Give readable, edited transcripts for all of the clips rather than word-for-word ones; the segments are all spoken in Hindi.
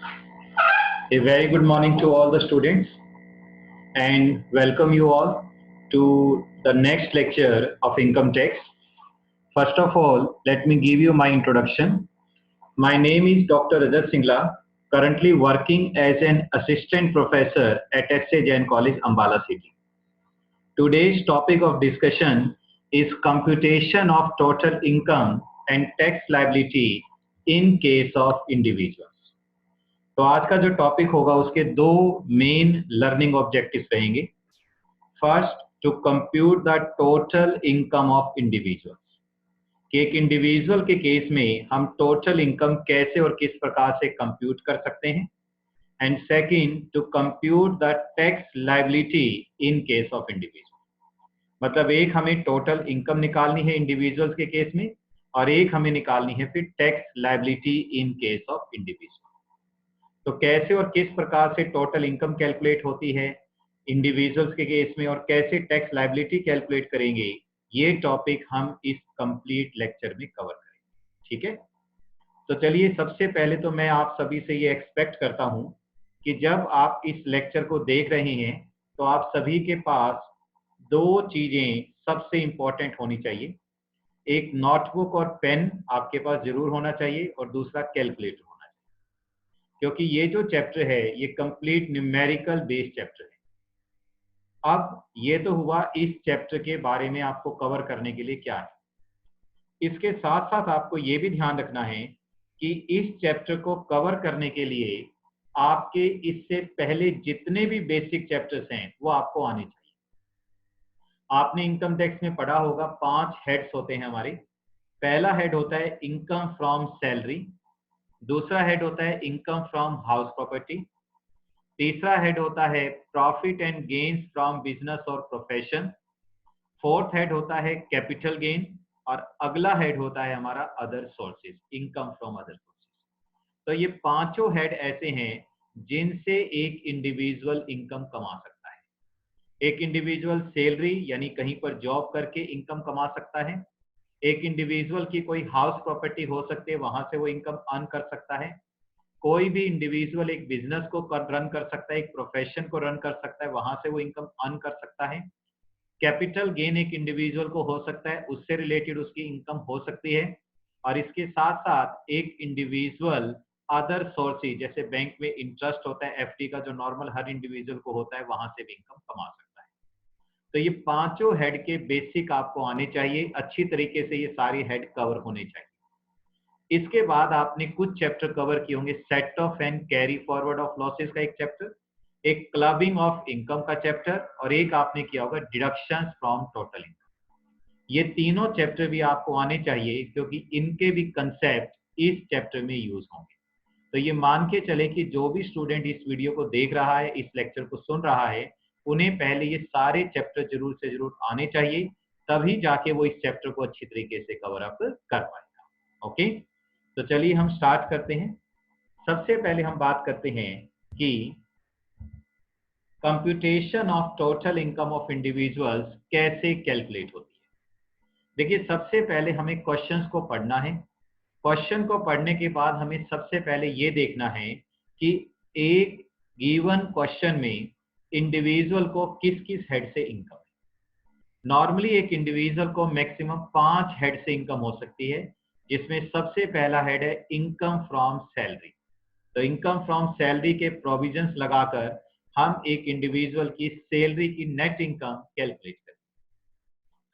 A very good morning to all the students and welcome you all to the next lecture of income tax. First of all, let me give you my introduction. My name is Dr. Rajat Singla, currently working as an assistant professor at S.A. Jain College, Ambala City. Today's topic of discussion is computation of total income and tax liability in case of individuals. तो आज का जो टॉपिक होगा उसके दो मेन लर्निंग ऑब्जेक्टिव्स रहेंगे. First, to compute the total income of individuals, कि एक इंडिविजुअल के केस में हम टोटल इनकम कैसे और किस प्रकार से कंप्यूट कर सकते हैं. And second, to compute the tax liability in case of individual. मतलब एक हमें टोटल इनकम निकालनी है इंडिविजुअल्स के केस में और एक हमें निकालनी है फिर tax liability in case of individual. तो कैसे और किस प्रकार से टोटल इनकम कैलकुलेट होती है इंडिविजुअल्स के केस में और कैसे टैक्स लायबिलिटी कैलकुलेट करेंगे, ये टॉपिक हम इस कंप्लीट लेक्चर में कवर करेंगे. ठीक है, तो चलिए सबसे पहले तो मैं आप सभी से ये एक्सपेक्ट करता हूं कि जब आप इस लेक्चर को देख रहे हैं तो आप सभी के पास दो चीजें सबसे इंपॉर्टेंट होनी चाहिए. एक नोटबुक और पेन आपके पास जरूर होना चाहिए और दूसरा कैलकुलेटर होना चाहिए, क्योंकि ये जो चैप्टर है ये कंप्लीट न्यूमेरिकल बेस्ड चैप्टर है. अब ये तो हुआ इस चैप्टर के बारे में आपको कवर करने के लिए क्या है. इसके साथ साथ आपको ये भी ध्यान रखना है कि इस चैप्टर को कवर करने के लिए आपके इससे पहले जितने भी बेसिक चैप्टर्स हैं वो आपको आने चाहिए. आपने इनकम टैक्स में पढ़ा होगा 5 हेड्स होते हैं हमारे. पहला हेड होता है इनकम फ्रॉम सैलरी, दूसरा हेड होता है इनकम फ्रॉम हाउस प्रॉपर्टी, तीसरा हेड होता है profit and gains from business और प्रोफेशन, फोर्थ हेड होता है कैपिटल गेन और अगला हेड होता है हमारा other sources, income from other sources. तो ये पांचों हेड ऐसे हैं जिनसे एक इंडिविजुअल इनकम कमा सकता है. एक इंडिविजुअल सैलरी यानी कहीं पर जॉब करके इनकम कमा सकता है. एक इंडिविजुअल की कोई हाउस प्रॉपर्टी हो सकती है, वहां से वो इनकम अर्न कर सकता है. कोई भी इंडिविजुअल एक बिजनेस को रन कर सकता है, एक प्रोफेशन को रन कर सकता है, वहां से वो इनकम अर्न कर सकता है. कैपिटल गेन एक इंडिविजुअल को हो सकता है, उससे रिलेटेड उसकी इनकम हो सकती है. और इसके साथ साथ एक इंडिविजुअल अदर सोर्सेज जैसे बैंक में इंटरेस्ट होता है एफडी का जो नॉर्मल हर इंडिविजुअल को होता है, वहां से भी इनकम कमा सकता है. तो ये पांचों हेड के बेसिक आपको आने चाहिए, अच्छी तरीके से ये सारी हेड कवर होने चाहिए. इसके बाद आपने कुछ चैप्टर कवर किए होंगे, set of and carry forward of losses का एक चैप्टर, एक क्लबिंग ऑफ इनकम का चैप्टर और एक आपने किया होगा डिडक्शंस फ्रॉम टोटल इनकम. ये तीनों चैप्टर भी आपको आने चाहिए क्योंकि इनके भी कंसेप्ट इस चैप्टर में यूज होंगे. तो ये मान के चले कि जो भी स्टूडेंट इस वीडियो को देख रहा है, इस लेक्चर को सुन रहा है, उन्हें पहले ये सारे चैप्टर जरूर से जरूर आने चाहिए, तभी जाके वो इस चैप्टर को अच्छी तरीके से कवर अप कर पाएगा. ओके, तो चलिए हम स्टार्ट करते हैं. सबसे पहले हम बात करते हैं कि computation of total income of individuals कैसे कैलकुलेट होती है. देखिए सबसे पहले हमें क्वेश्चंस को पढ़ना है. क्वेश्चन को पढ़ने के बाद हमें सबसे पहले ये देखना है कि एक गिवन क्वेश्चन में इंडिविजुअल को किस किस हेड से इनकम है. नॉर्मली एक इंडिविजुअल को मैक्सिमम 5 हेड से इनकम हो सकती है, जिसमें सबसे पहला हेड है इनकम फ्रॉम सैलरी. तो इनकम फ्रॉम सैलरी के प्रोविजंस लगाकर हम एक इंडिविजुअल की सैलरी की नेट इनकम कैलकुलेट करते हैं.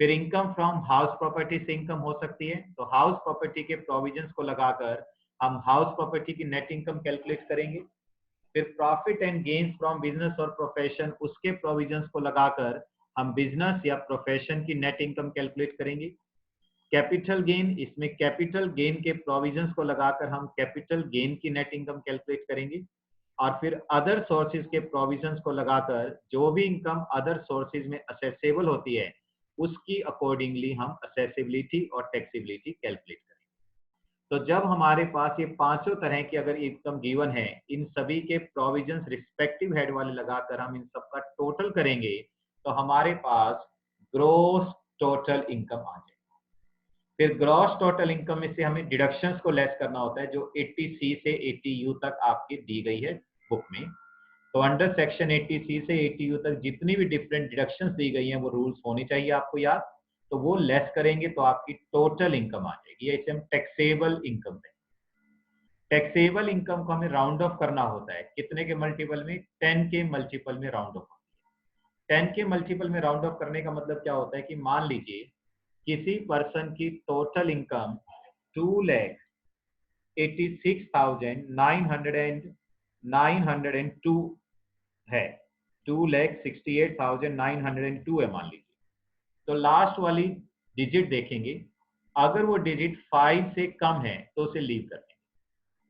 फिर इनकम फ्रॉम हाउस प्रॉपर्टी से इनकम हो सकती है, तो हाउस प्रॉपर्टी के प्रोविजंस को लगाकर हम हाउस प्रॉपर्टी की नेट इनकम कैलकुलेट करेंगे. फिर profit and gains from business और प्रोफेशन, उसके प्रोविजंस को लगाकर हम बिजनेस या प्रोफेशन की नेट इनकम कैलकुलेट करेंगे. कैपिटल गेन, इसमें कैपिटल गेन के प्रोविजंस को लगाकर हम कैपिटल गेन की नेट इनकम कैलकुलेट करेंगे. और फिर अदर सोर्सेज के प्रोविजंस को लगाकर जो भी इनकम अदर सोर्सेज में असेसेबल होती है उसकी अकॉर्डिंगली हम असेसिबिलिटी और टैक्सेबिलिटी कैलकुलेट करेंगे. तो जब हमारे पास ये पांचों तरह की अगर इनकम गिवन है, इन सभी के प्रोविजंस रिस्पेक्टिव हेड वाले लगाकर हम इन सबका टोटल करेंगे तो हमारे पास ग्रोस टोटल इनकम आ जाएगी. फिर ग्रॉस टोटल इनकम में से हमें डिडक्शंस को लेस करना होता है जो 80C से 80U तक आपकी दी गई है बुक में। तो अंडर सेक्शन 80C से 80U तक जितनी भी डिफरेंट डिडक्शंस दी गई हैं वो रूल्स होनी चाहिए आपको याद। तो वो लेस करेंगे तो आपकी टोटल इनकम आ जाएगी। इसे हम टैक्सेबल इनकम दें। टैक्सेबल इनकम को हमें राउंड ऑफ करना होता है कितने के मल्टीपल में? 10 के मल्टीपल में राउंड ऑफ। 10 के मल्टीपल में राउंड ऑफ करने का मतलब क्या होता है कि मान लीजिए किसी पर्सन की टोटल इनकम 2,86,902 है, 2,68,902 है मान लीजिए। तो लास्ट वाली डिजिट देखेंगे, अगर वो डिजिट 5 से कम है तो उसे लीव कर देंगे।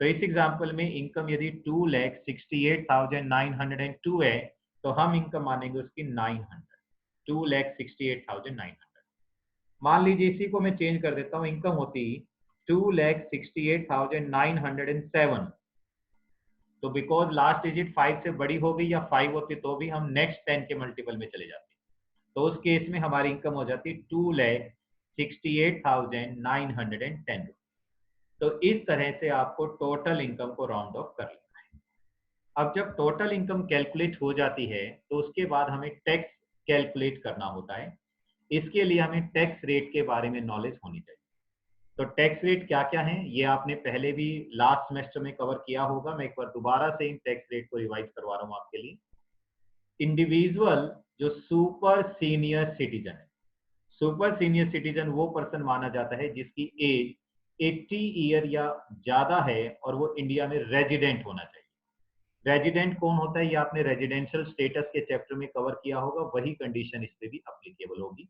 तो इस एग्जांपल में इनकम यदि 2,68,902 है तो हम इनकम मानेंगे उसकी 900, 2,68,900। मान लीजिए इसी को मैं चेंज कर देता हूँ, इनकम होती 2,68,907। तो बिकॉज लास्ट डिजिट 5 से बड़ी हो गई या 5 होती तो भी हम नेक्स्ट 10 के मल्टीपल में चले जाते। तो उस केस में हमारी इनकम हो जाती 2,68,910। तो इस तरह से आपको टोटल इनकम को राउंड ऑफ कर लेना है। अब जब टोटल इनकम कैलकुलेट हो जाती है तो उसके बाद हमें टैक्स कैलकुलेट करना होता है। इसके लिए हमें टैक्स रेट के बारे में नॉलेज होनी चाहिए। तो टैक्स रेट क्या क्या है ये आपने पहले भी लास्ट सेमेस्टर में कवर किया होगा। मैं एक बार दोबारा से इन टैक्स रेट को रिवाइज करवा रहा हूँ आपके लिए। इंडिविजुअल जो सुपर सीनियर सिटीजन है, सुपर सीनियर सिटीजन वो पर्सन माना जाता है जिसकी एज 80 ईयर या ज्यादा है और वो इंडिया में रेजिडेंट होना चाहिए। रेजिडेंट कौन होता है ये आपने रेजिडेंशियल स्टेटस के चैप्टर में कवर किया होगा, वही कंडीशन इस पे भी अप्लीकेबल होगी।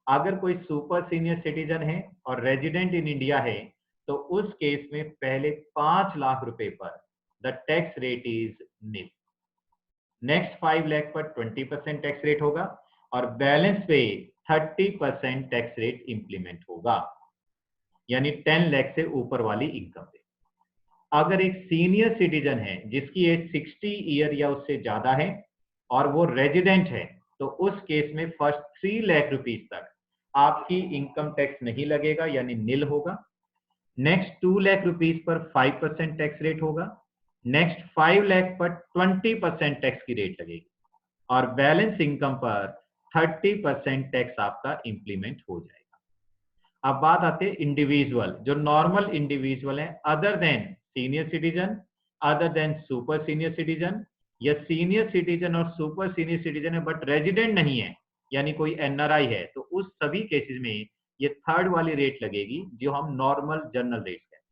अगर कोई सुपर सीनियर सिटीजन है और रेजिडेंट इन इंडिया है तो उस केस में पहले 5 लाख रुपए पर the tax rate is nil. Next 5 lakh पर 20% टैक्स रेट होगा और बैलेंस पे 30% टैक्स रेट इंप्लीमेंट होगा, यानी 10 लाख से ऊपर वाली इनकम पे। अगर एक सीनियर सिटीजन है जिसकी एज 60 ईयर या उससे ज्यादा है और वो रेजिडेंट है तो उस केस में फर्स्ट 3 लाख रुपीज तक आपकी इनकम टैक्स नहीं लगेगा, यानी निल होगा। Next 2 lakh rupees per 5% tax rate होगा। नेक्स्ट 5 लाख पर 20% टैक्स की रेट लगेगी और बैलेंस इनकम पर 30% टैक्स आपका इंप्लीमेंट हो जाएगा। अब बात आती है इंडिविजुअल, जो नॉर्मल इंडिविजुअल है other than senior citizen, other than super senior citizen, या सीनियर सिटीजन और सुपर सीनियर सिटीजन है बट रेजिडेंट नहीं है, यानी कोई एनआरआई है, तो उस सभी केसेस में ये थर्ड वाली रेट लगेगी जो हम नॉर्मल जनरल रेट कहते हैं।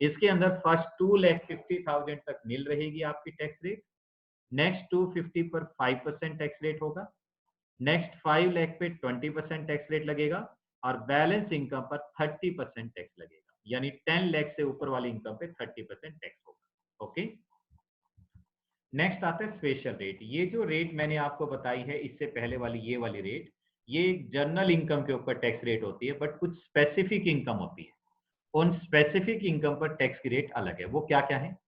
इसके अंदर फर्स्ट 2,50,000 तक मिल रहेगी आपकी टैक्स रेट। नेक्स्ट 250 पर 5% टैक्स रेट होगा। नेक्स्ट 5 लाख पे 20% टैक्स रेट लगेगा और बैलेंस इनकम पर 30% टैक्स लगेगा, यानी 10 लाख से ऊपर वाली इनकम पे 30% टैक्स होगा। ओके, नेक्स्ट आता है स्पेशल रेट। ये जो रेट मैंने आपको बताई है इससे पहले वाली ये वाली रेट, ये जनरल इनकम के ऊपर टैक्स रेट होती है बट कुछ स्पेसिफिक इनकम होती है, उन स्पेसिफिक इनकम पर टैक्स की रेट अलग है। वो क्या क्या है?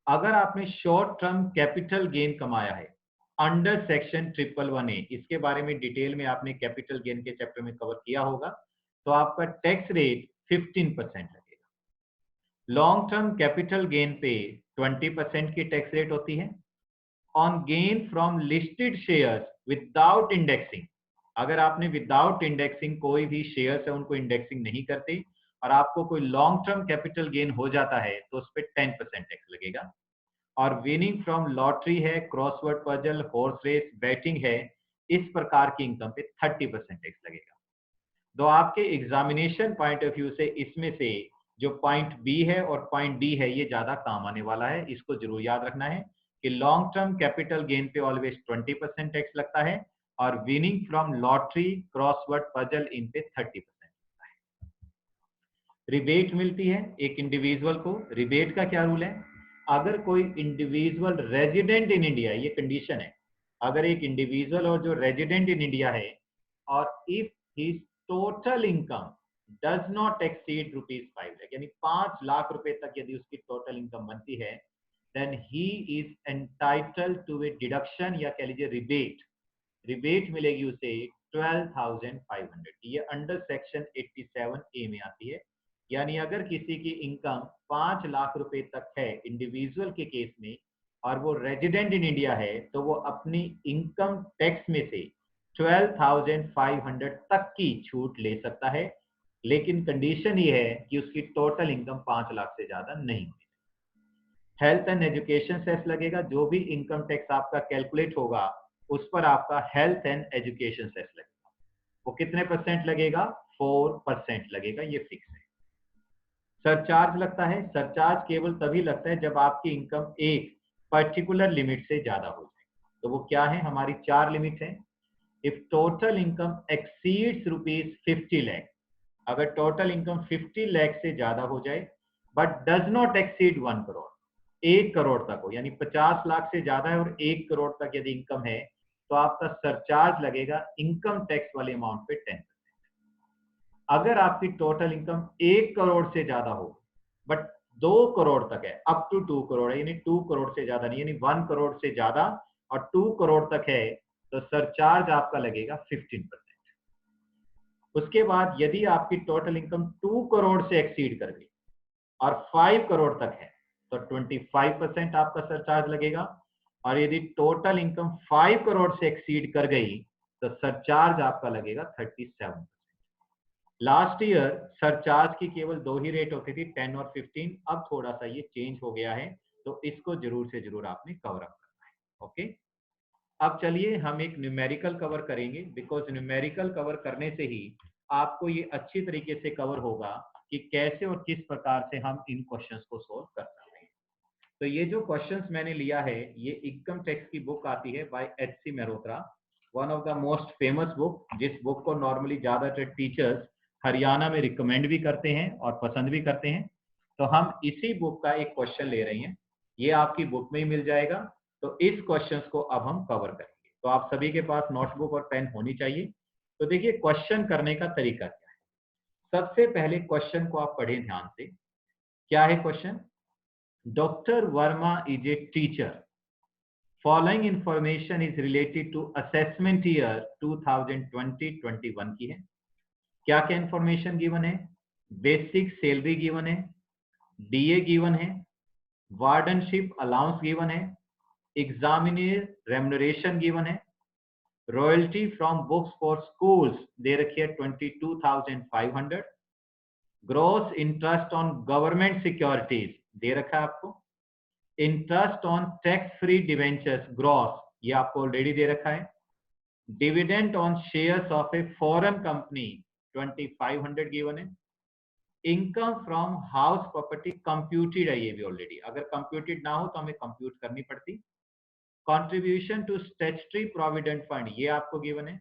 अगर आपने शॉर्ट टर्म कैपिटल गेन कमाया है अंडर सेक्शन 111A, इसके बारे में डिटेल में आपने कैपिटल गेन के चैप्टर में कवर किया होगा, तो आपका टैक्स रेट 15% लगेगा। लॉन्ग टर्म कैपिटल गेन पे 20% की टैक्स रेट होती है। On gain from listed shares without indexing, अगर आपने विदाउट इंडेक्सिंग कोई भी शेयर्स है उनको इंडेक्सिंग नहीं करते और आपको कोई लॉन्ग टर्म कैपिटल गेन हो जाता है तो उस पर 10% टैक्स लगेगा। और विनिंग फ्रॉम लॉटरी है, crossword puzzle, horse race, betting है, इस प्रकार की इनकम पे 30% टैक्स लगेगा। तो आपके एग्जामिनेशन पॉइंट ऑफ व्यू से इसमें से जो पॉइंट बी है और पॉइंट डी है ये ज्यादा काम आने वाला है। इसको जरूर याद रखना है कि लॉन्ग टर्म कैपिटल गेन पे ऑलवेज 20% टैक्स लगता है और winning from lottery, crossword puzzle, इन पे 30% लगता है। रिबेट मिलती है एक इंडिविजुअल को। रिबेट का क्या रूल है? अगर कोई इंडिविजुअल रेजिडेंट इन इंडिया, ये कंडीशन है, अगर एक इंडिविजुअल और जो रेजिडेंट इन इंडिया है और if his total income does not exceed ₹5 lakh, यानी 5 लाख रुपए तक यदि उसकी टोटल इनकम बनती है, then he is entitled to a deduction, या कह लीजिए रिबेट। रिबेट मिलेगी उसे 12,500, ये अंडर सेक्शन 87A में आती है। यानी अगर किसी की इनकम 5 लाख रुपए तक है इंडिविजुअल के केस में और वो रेजिडेंट इन इंडिया है, तो वो अपनी इनकम टैक्स में से 12,500 तक की छूट ले सकता है, लेकिन कंडीशन ये है कि उसकी टोटल इनकम 5 लाख से ज्यादा नहीं होगी। हेल्थ एंड एजुकेशन सेस लगेगा, जो भी इनकम टैक्स आपका कैलकुलेट होगा उस पर आपका हेल्थ एंड एजुकेशन सेस लगेगा। वो कितने परसेंट लगेगा? 4% लगेगा, ये फिक्स है। सरचार्ज लगता है, सरचार्ज केवल तभी लगता है जब आपकी इनकम एक पर्टिकुलर लिमिट से ज्यादा हो जाए। तो वो क्या है? हमारी 4 लिमिट है। If total income exceeds ₹50 lakh, अगर टोटल इनकम 50 लाख से ज्यादा हो जाए but does not exceed 1 crore, 1 crore तक हो, यानी 50 लाख से ज्यादा है और 1 करोड़ तक यदि इनकम है, तो आपका सरचार्ज लगेगा इनकम टैक्स वाले अमाउंट पे 10%। अगर आपकी टोटल इनकम 1 करोड़ से ज्यादा हो बट 2 करोड़ तक है, अप टू 2 करोड़ है, यानी 2 करोड़ से ज्यादा नहीं, यानी 1 करोड़ से ज्यादा और 2 करोड़ तक है, तो सरचार्ज आपका लगेगा 15%। उसके बाद यदि आपकी टोटल इनकम 2 करोड़ से एक्सीड कर गई और 5 करोड़ तक है, तो 25% आपका सरचार्ज लगेगा। और यदि टोटल इनकम 5 करोड़ से एक्सीड कर गई तो सरचार्ज आपका लगेगा 37%। लास्ट ईयर सरचार्ज की केवल 2 ही रेट होती थी, 10 और 15। अब थोड़ा सा ये चेंज हो गया है, तो इसको जरूर से जरूर आपने कवर अप करना है। ओके, अब चलिए हम एक न्यूमेरिकल कवर करेंगे, बिकॉज न्यूमेरिकल कवर करने से ही आपको ये अच्छी तरीके से कवर होगा कि कैसे और किस प्रकार से हम इन क्वेश्चंस को सोल्व कर सकते हैं। तो ये जो क्वेश्चंस मैंने लिया है, ये इनकम टैक्स की बुक आती है by H.C. Mehrotra, one of the most famous book, जिस बुक को नॉर्मली ज्यादातर टीचर्स हरियाणा में रिकमेंड भी करते हैं और पसंद भी करते हैं। तो हम इसी बुक का एक क्वेश्चन ले रहे हैं, ये आपकी बुक में ही मिल जाएगा। तो इस क्वेश्चंस को अब हम कवर करेंगे। तो आप सभी के पास नोटबुक और पेन होनी चाहिए। तो देखिए क्वेश्चन करने का तरीका क्या है। सबसे पहले क्वेश्चन को आप पढ़ें ध्यान से। क्या है question? Doctor Verma is a teacher, following information is related to assessment year 2020-21 की है। क्या क्या इंफॉर्मेशन गिवन है? बेसिक सैलरी गिवन है, डीए गिवन है, वार्डनशिप अलाउंस गिवन है, एग्जामिनर रेम्युनरेशन गिवन है, royalty from books for schools दे रखी है 22,500, gross interest on government securities दे रखा है आपको, interest on tax free debentures gross ये आपको ऑलरेडी दे रखा है, dividend on shares of a foreign company 2,500 given है, income from house property computed है, ये भी ऑलरेडी, अगर कंप्यूटेड ना हो तो हमें कंप्यूट करनी पड़ती, contribution to statutory provident fund ये आपको गिवन है,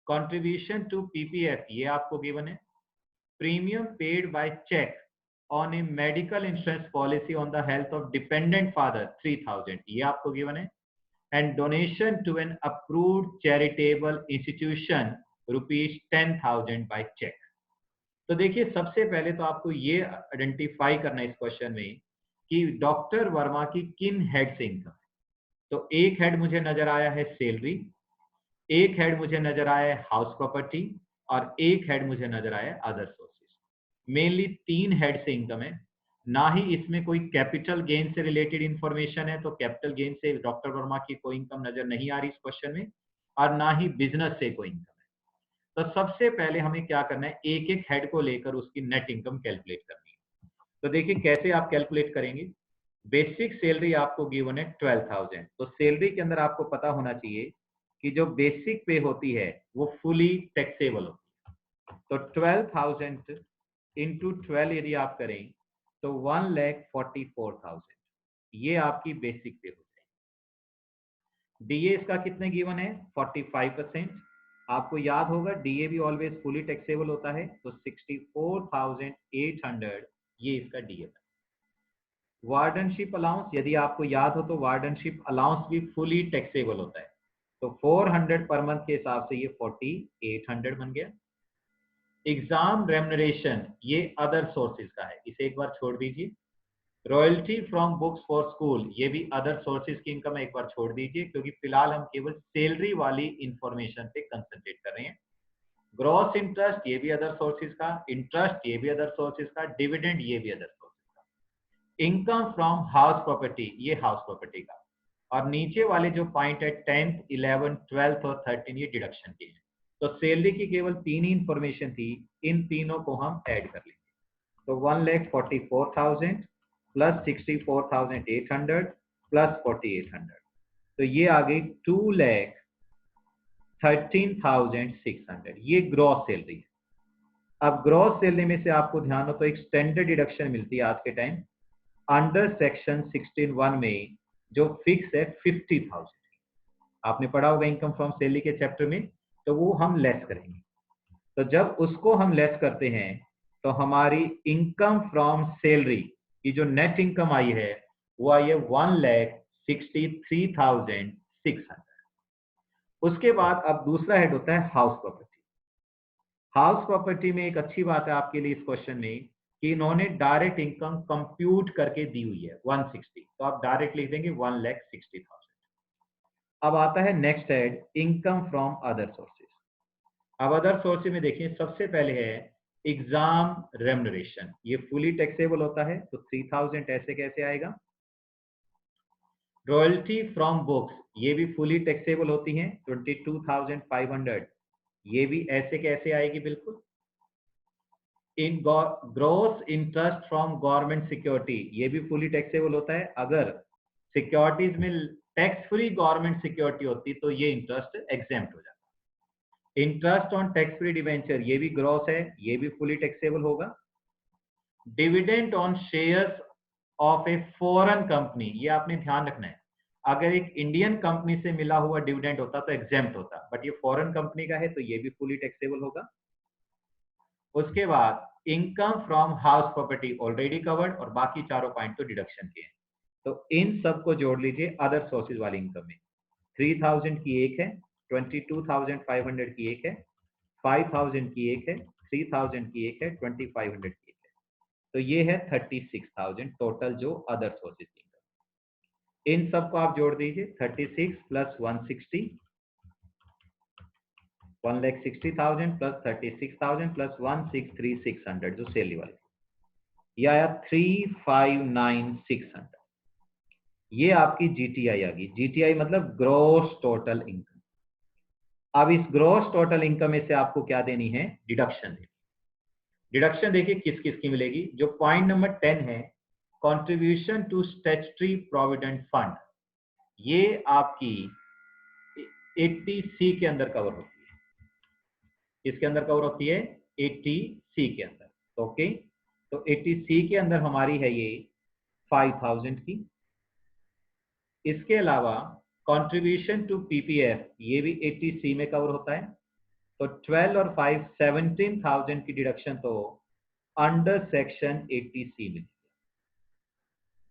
कंट्रीब्यूशन टू पीपीएफ ये आपको गिवन है, premium paid by cheque on a medical insurance policy on the health of dependent father 3,000 ये आपको गिवन है, and donation to an approved charitable institution ₹10,000 by cheque. तो देखिए सबसे पहले तो आपको ये आइडेंटिफाई करना है इस क्वेश्चन में कि डॉक्टर वर्मा की किन हेड से इनकम है। तो एक हेड मुझे नजर आया है सैलरी, एक हेड मुझे नजर आया है हाउस प्रॉपर्टी और एक हेड मुझे नजर आया है अदर सोर्सेज। मेनली 3 हेड से इनकम है। ना ही इसमें कोई कैपिटल गेन से रिलेटेड इंफॉर्मेशन है, तो कैपिटल गेन से डॉक्टर वर्मा की कोई इनकम नजर नहीं आ रही इस क्वेश्चन में, और ना ही बिजनेस से कोई इनकम है। तो सबसे पहले हमें क्या करना है, एक एक हेड को लेकर उसकी नेट इनकम कैलकुलेट करनी है। तो देखिए कैसे आप कैलकुलेट करेंगे। बेसिक सैलरी आपको गिवन है 12,000, तो सैलरी के अंदर आपको पता होना चाहिए कि जो बेसिक पे होती है वो फुली टैक्सेबल होती है। तो 12,000 इंटू 12 यदि आप करें तो 1,44,000 ये आपकी बेसिक पे हो जाएगी। डीए इसका कितने गिवन है? 45%। आपको याद होगा डीए भी ऑलवेज फुली टैक्सेबल होता है, तो 64,800 ये इसका डीए था। वार्डनशिप अलाउंस यदि आपको याद हो तो वार्डनशिप अलाउंस भी फुली टैक्सेबल होता है, तो 400 पर मंथ के हिसाब से ये 4,800 बन गया। एग्जाम रेम्युनरेशन ये अदर सोर्सेज का है, इसे एक बार छोड़ दीजिए। Royalty from books for school ये भी अदर सोर्सेज की इनकम एक बार छोड़ दीजिए, क्योंकि फिलहाल हम केवल सैलरी वाली इंफॉर्मेशन पे कंसंट्रेट कर रहे हैं। ग्रॉस इंटरेस्ट ये भी अदर सोर्सेज का, इंटरेस्ट ये भी अदर सोर्सेज का, डिविडेंड ये भी अदर सोर्सेज का, इनकम फ्रॉम हाउस प्रॉपर्टी ये हाउस प्रॉपर्टी का, और नीचे वाले जो पॉइंट है 10th, 11th, 12th और 13 ये डिडक्शन के हैं। तो सैलरी की केवल तीन ही इंफॉर्मेशन थी, इन तीनों को हम ऐड कर लेंगे। तो 1,44,000 प्लस 64,800 प्लस 4,800, तो ये आ गई 2,13,600, ये ग्रॉस सैलरी है। अब ग्रॉस सैलरी में से आपको ध्यान हो तो एक स्टैंडर्ड डिडक्शन मिलती है आज के टाइम अंडर सेक्शन 16(1) में, जो फिक्स है 50,000। आपने पढ़ा होगा इनकम फ्रॉम सैलरी के चैप्टर में, तो वो हम लेस करेंगे। तो जब उसको हम लेस करते हैं तो हमारी इनकम फ्रॉम सैलरी की जो नेट इनकम आई है वो आई है 1,63,600। उसके बाद अब दूसरा हेड होता है हाउस प्रॉपर्टी। हाउस प्रॉपर्टी में एक अच्छी बात है आपके लिए इस क्वेश्चन में कि इन्होंने डायरेक्ट इनकम कंप्यूट करके दी हुई है 160, तो आप डायरेक्ट लिख देंगे 1,60,000। अब आता है next head income from other sources. अब अदर सोर्सेज में देखिए सबसे पहले है एग्जाम रेम्युनरेशन, ये फुली टैक्सेबल होता है, तो 3,000 ऐसे कैसे आएगा। रॉयल्टी फ्रॉम बुक्स ये भी फुली टैक्सेबल होती हैं 22,500, ये भी ऐसे कैसे आएगी बिल्कुल। इन gross interest from government security ये भी फुली टैक्सेबल होता है, अगर सिक्योरिटीज में टैक्स फ्री गवर्नमेंट सिक्योरिटी होती तो ये इंटरेस्ट एग्जेम्प्ट हो जाता। Interest on tax free debenture ये भी ग्रॉस है, ये भी फुली टैक्सेबल होगा। Dividend on shares of a foreign company, ये आपने ध्यान रखना है, अगर एक इंडियन कंपनी से मिला हुआ डिविडेंड होता तो एग्जेम्प्ट होता, बट ये फॉरेन कंपनी का है तो ये भी फुली टैक्सेबल होगा। उसके बाद income from house property already covered, और बाकी चारों पॉइंट तो डिडक्शन के हैं। तो इन सबको जोड़ लीजिए अदर सोर्सेज वाली इनकम में। 3,000 की एक है, 22,500 की एक है, 5,000 की एक है, 3,000 की एक है, 2,500 की एक है, तो ये है 36,000 टोटल जो अदर सोर्सेज की इनकम। इन सबको आप जोड़ दीजिए, 36 प्लस 160, 1,60,000 प्लस 36,000 प्लस 1,63,600 जो सैलरी वाली, ये आया 359,600। ये आपकी जीटीआई आ गई। जीटीआई मतलब ग्रॉस टोटल इनकम। अब इस ग्रॉस टोटल इनकम में से आपको क्या देनी है, डिडक्शन देनी। डिडक्शन देखिए किस किस की मिलेगी। जो पॉइंट नंबर 10 है, contribution to statutory provident fund, ये आपकी 80C के अंदर कवर होती है। किसके अंदर कवर होती है, 80C के अंदर। ओके, तो 80C के अंदर हमारी है ये 5,000 की। इसके अलावा कंट्रीब्यूशन टू पीपीएफ ये भी 80C में कवर होता है, तो 12 और 5 17,000 की डिडक्शन तो अंडर सेक्शन 80C में।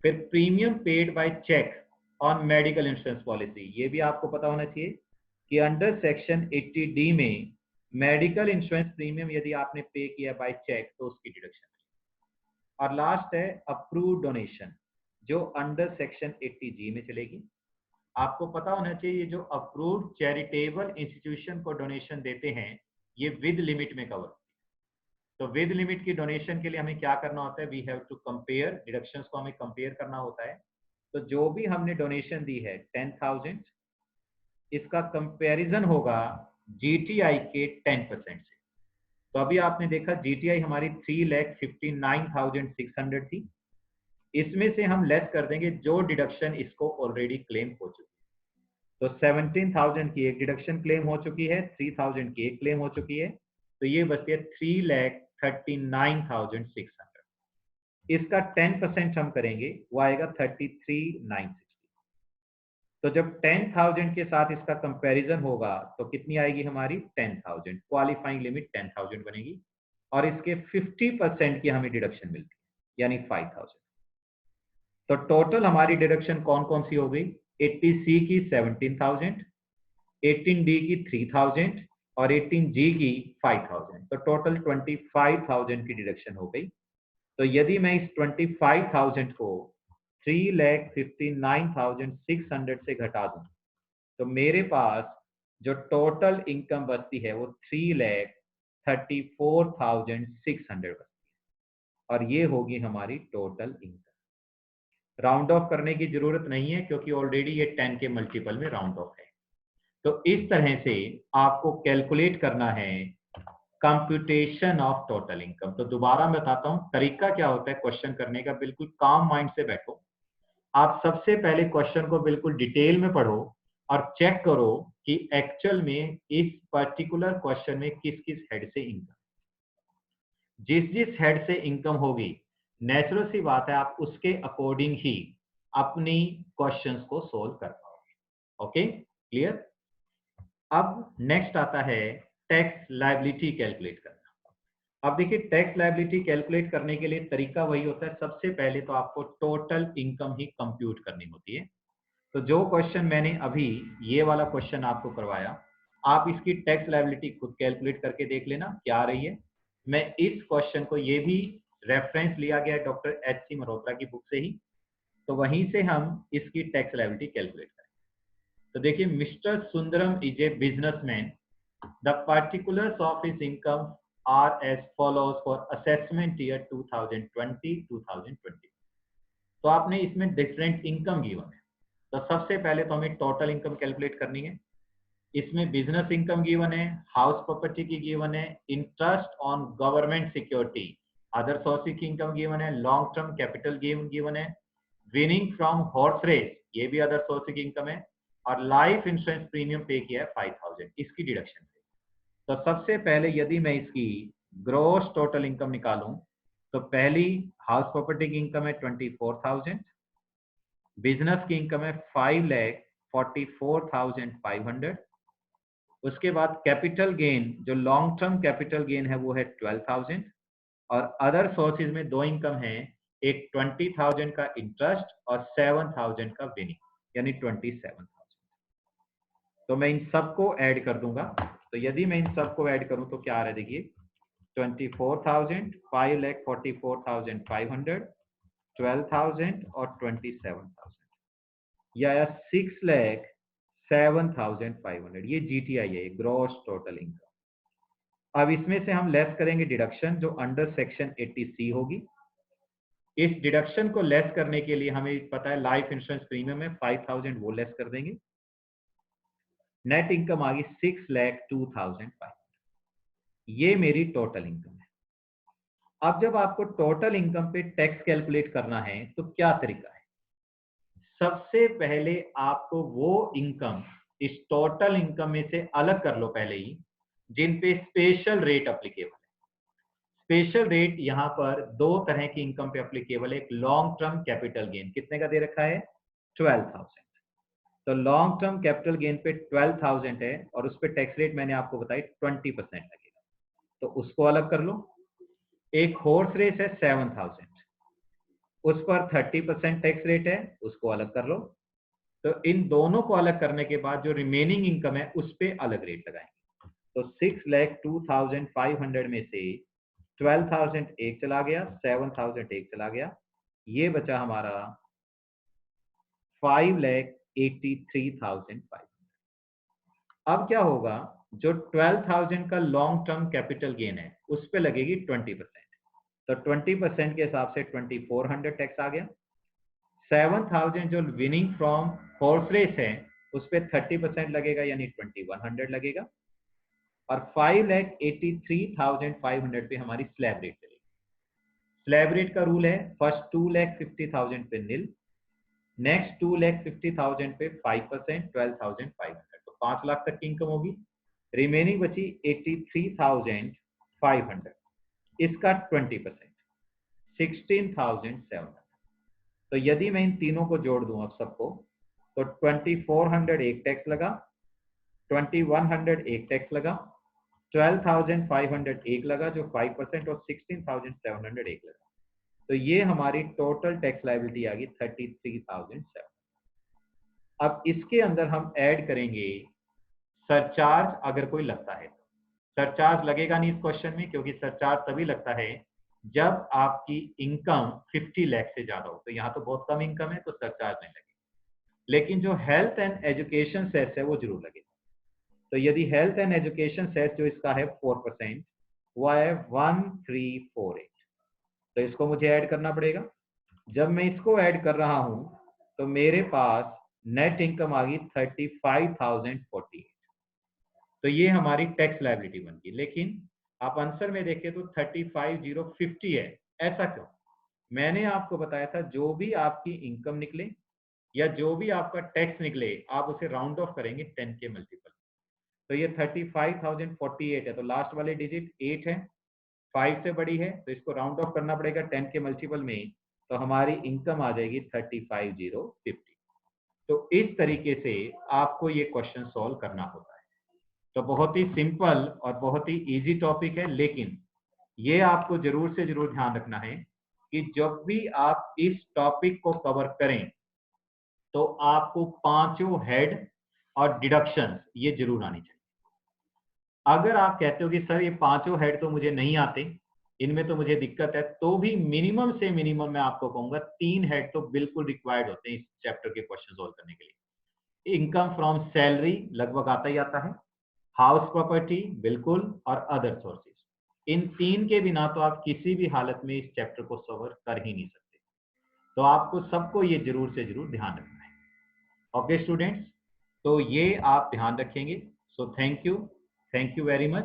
फिर premium paid by cheque on medical insurance policy, ये भी आपको पता होना चाहिए कि अंडर सेक्शन 80D में मेडिकल इंश्योरेंस प्रीमियम यदि आपने पे किया बाय चेक तो उसकी डिडक्शन। और लास्ट है अप्रूव्ड डोनेशन, जो अंडर सेक्शन 80G में चलेगी। आपको पता होना चाहिए जो अप्रूव्ड चैरिटेबल इंस्टीट्यूशन को डोनेशन देते हैं ये विद लिमिट में कवर। तो विद लिमिट की डोनेशन के लिए हमें क्या करना होता है, we have to compare, deductions को हमें कंपेयर करना होता है। तो जो भी हमने डोनेशन दी है 10,000, इसका कंपैरिजन होगा जीटीआई के 10% से। तो अभी आपने देखा जीटीआई हमारी 3,59,600 थी, इसमें से हम लेस कर देंगे जो डिडक्शन इसको ऑलरेडी क्लेम हो चुकी है। तो 17,000 की एक डिडक्शन क्लेम हो चुकी है, 3,000 की एक क्लेम हो चुकी है, तो ये बचती है 3,39,600। इसका 10% हम करेंगे, वो आएगा 33,960। तो जब 10,000 के साथ इसका कंपैरिजन होगा तो कितनी आएगी हमारी 10,000, क्वालिफाइंग लिमिट 10,000 बनेगी, और इसके 50% की हमें डिडक्शन मिलती है यानी 5,000। तो टोटल हमारी डिडक्शन कौन कौन सी हो गई, 80C की 17,000, 18D की 3,000 और 18G की 5,000, तो टोटल 25,000 की डिडक्शन हो गई। तो यदि मैं इस 25,000 को 3,59,600 से घटा दूं तो मेरे पास जो टोटल इनकम बचती है वो 3,59,600 34,600 और ये होगी हमारी टोटल इनकम। राउंड ऑफ करने की जरूरत नहीं है क्योंकि ऑलरेडी ये 10 के मल्टीपल में राउंड ऑफ है। तो इस तरह से आपको कैलकुलेट करना है कंप्यूटेशन ऑफ टोटल इनकम। तो दोबारा मैं बताता हूं तरीका क्या होता है क्वेश्चन करने का। बिल्कुल काम माइंड से बैठो। आप सबसे पहले क्वेश्चन को बिल्कुल डिटेल में पढ़ो और चेक करो कि एक्चुअल में इस पर्टिकुलर क्वेश्चन में किस किस हेड से इनकम, जिस जिस हेड से इनकम होगी नेचुरल सी बात है आप उसके अकॉर्डिंग ही अपनी क्वेश्चंस को सोल्व कर पाओगे। Okay, clear. अब नेक्स्ट आता है टैक्स लायबिलिटी कैलकुलेट करना। अब देखिए टैक्स लायबिलिटी कैलकुलेट करने के लिए तरीका वही होता है, सबसे पहले तो आपको टोटल इनकम ही कंप्यूट करनी होती है। तो जो क्वेश्चन मैंने अभी ये वाला क्वेश्चन आपको करवाया, आप इसकी टैक्स लायबिलिटी खुद कैलकुलेट करके देख लेना क्या आ रही है। मैं इस क्वेश्चन को, ये भी रेफरेंस लिया गया है डॉक्टर एच.सी. मल्होत्रा की बुक से ही, तो वहीं से हम इसकी टैक्स लायबिलिटी कैलकुलेट करें। तो देखिए, mister Sundaram is a businessman, the particulars of his income are as follows for assessment year 2020-2020। तो आपने इसमें डिफरेंट इनकम गिवन है। तो सबसे पहले तो हमें टोटल इनकम कैलकुलेट करनी है। इसमें बिजनेस इनकम गिवन है, हाउस प्रॉपर्टी की गिवन है, interest on government security, other source की इनकम गिवन है, long term capital gain given है, विनिंग फ्रॉम हॉर्स रेस, ये भी अदर सोर्स की इनकम है, और लाइफ इंश्योरेंस प्रीमियम पे किया है 5,000 इसकी डिडक्शन से। तो सबसे पहले यदि मैं इसकी ग्रॉस टोटल इनकम निकालूं तो पहली हाउस प्रॉपर्टी की इनकम है 24,000, बिजनेस की इनकम है 5,44,500, उसके बाद कैपिटल गेन जो लॉन्ग टर्म कैपिटल गेन है वो है 12,000, और अदर सोर्सेज में दो इनकम है, एक 20,000 का इंटरेस्ट और 7,000 का विनिंग यानी 27,000। तो मैं इन सबको ऐड कर दूंगा। तो यदि मैं इन सबको ऐड करूं तो क्या आ रहा है देखिए, 24,000, 5,44,500, 12,000 और 27,000, या 6,07,500। ये GTI है, ग्रॉस टोटल इनकम। अब इसमें से हम लेस करेंगे डिडक्शन जो अंडर सेक्शन 80C होगी। इस डिडक्शन को लेस करने के लिए हमें पता है लाइफ इंश्योरेंस प्रीमियम है 5,000, वो लेस कर देंगे। नेट इनकम आ गई 6,02,500। ये मेरी टोटल इनकम है। अब जब आपको टोटल इनकम पे टैक्स कैलकुलेट करना है तो क्या तरीका है? सबसे पहले आपको वो इनकम इस टोटल इनकम में से अलग कर लो पहले ही, जिन पे स्पेशल रेट अप्लीकेबल है। स्पेशल रेट यहां पर दो तरह की इनकम पे अप्लीकेबल है। एक लॉन्ग टर्म कैपिटल गेन, कितने का दे रखा है? 12,000। तो लॉन्ग टर्म कैपिटल गेन पे 12,000 है और उस पर टैक्स रेट मैंने आपको बताई 20% लगेगा, तो उसको अलग कर लो। एक हॉर्स रेस है 7,000, उस पर 30% टैक्स रेट है, उसको अलग कर लो। तो इन दोनों को अलग करने के बाद जो रिमेनिंग इनकम है उस पर अलग रेट लगाएंगे। तो 6,02,500 में से 12,000 एक चला गया, 7,000 एक चला गया, ये बचा हमारा 5,83,500। अब क्या होगा, जो 12,000 का लॉन्ग टर्म कैपिटल गेन है उस पे लगेगी 20%। तो 20% के हिसाब से 2,400 टैक्स आ गया। 7,000 जो विनिंग फ्रॉम हॉर्स रेस है उस पे 30% लगेगा यानी 2,100 लगेगा। और 5,83,500 पे हमारी स्लैब रेट चलेगी। स्लैब रेट का रूल है, फर्स्ट 2,50,000 पे निल, नेक्स्ट 2,50,000 पे 5%, 12,500, तो 5 लाख तक की इनकम होगी। रिमेनिंग बची 83,500, इसका 20%, 16,700। तो यदि मैं इन तीनों को जोड़ दूं अब सबको, तो 2,400 एक टैक्स लगा, 2,100 एक टैक्स लगा, 12,500 एक लगा जो 5%, और 16,700 एक लगा। तो ये हमारी टोटल टैक्स लायबिलिटी आ गई 33,700। अब इसके अंदर हम ऐड करेंगे सरचार्ज, अगर कोई लगता है। सरचार्ज लगेगा नहीं इस क्वेश्चन में, क्योंकि सरचार्ज तभी लगता है जब आपकी इनकम 50 लाख से ज्यादा हो। तो यहाँ तो बहुत कम इनकम है तो सरचार्ज नहीं लगेगा, लेकिन जो हेल्थ एंड एजुकेशन सेस है वो जरूर लगेगा। तो यदि हेल्थ एंड एजुकेशन सेस जो इसका है 4%, वो है 1348। तो इसको मुझे ऐड करना पड़ेगा। जब मैं इसको ऐड कर रहा हूं तो मेरे पास नेट इनकम आ गई 35,048। तो ये हमारी टैक्स लायबिलिटी बन गई। लेकिन आप आंसर में देखें तो 35,050 है। ऐसा क्यों? मैंने आपको बताया था जो भी आपकी इनकम निकले या जो भी आपका टैक्स निकले आप उसे राउंड ऑफ करेंगे 10 के मल्टीपल। तो ये 35,048 है, तो लास्ट वाले डिजिट 8 है, 5 से बड़ी है, तो इसको राउंड ऑफ करना पड़ेगा 10 के मल्टीपल में, तो हमारी इनकम आ जाएगी 35,050। तो इस तरीके से आपको ये क्वेश्चन सॉल्व करना होता है। तो बहुत ही सिंपल और बहुत ही इजी टॉपिक है, लेकिन ये आपको जरूर से जरूर ध्यान रखना है कि जब भी आप इस टॉपिक को कवर करें तो आपको पांचों हेड और डिडक्शन ये जरूर आनी चाहिए। अगर आप कहते हो कि सर ये पांचों हेड तो मुझे नहीं आते, इनमें तो मुझे दिक्कत है, तो भी मिनिमम से मिनिमम मैं आपको कहूंगा 3 हेड तो बिल्कुल रिक्वायर्ड होते हैं इस चैप्टर के क्वेश्चन सॉल्व करने के लिए। इनकम फ्रॉम सैलरी लगभग आता ही आता है, हाउस प्रॉपर्टी बिल्कुल, और अदर सोर्सेज। इन 3 के बिना तो आप किसी भी हालत में इस चैप्टर को कवर कर ही नहीं सकते। तो आपको सबको ये जरूर से जरूर ध्यान रखना है। ओके स्टूडेंट्स, तो ये आप ध्यान रखेंगे। So thank you very much.